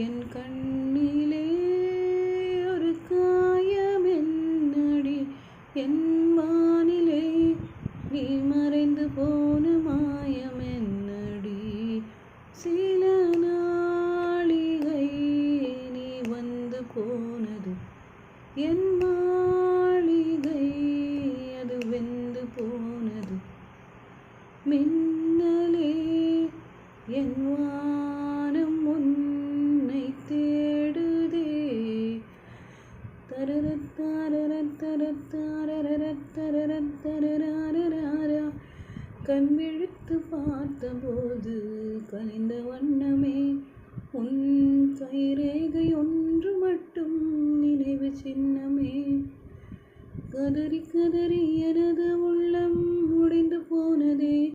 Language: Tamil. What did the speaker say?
என் கண்ணிலே ஒரு காயம் என்னடி, என் வானிலே நீ மறைந்து போன மாயம் என்னடி. சில நாளிகை நீ வந்து போனது, என் மாளிகை அது வெந்து போனது. மின்னலே என் வானம் உன்னை தேடுதே. கண் விழித்து பார்த்தபோது கனிந்த வண்ணமே உன் கைரேகை ஒன்று மட்டும் நினைவு சின்னமே. கதறி கதறி எனது உள்ளம் முடிந்து போனதே.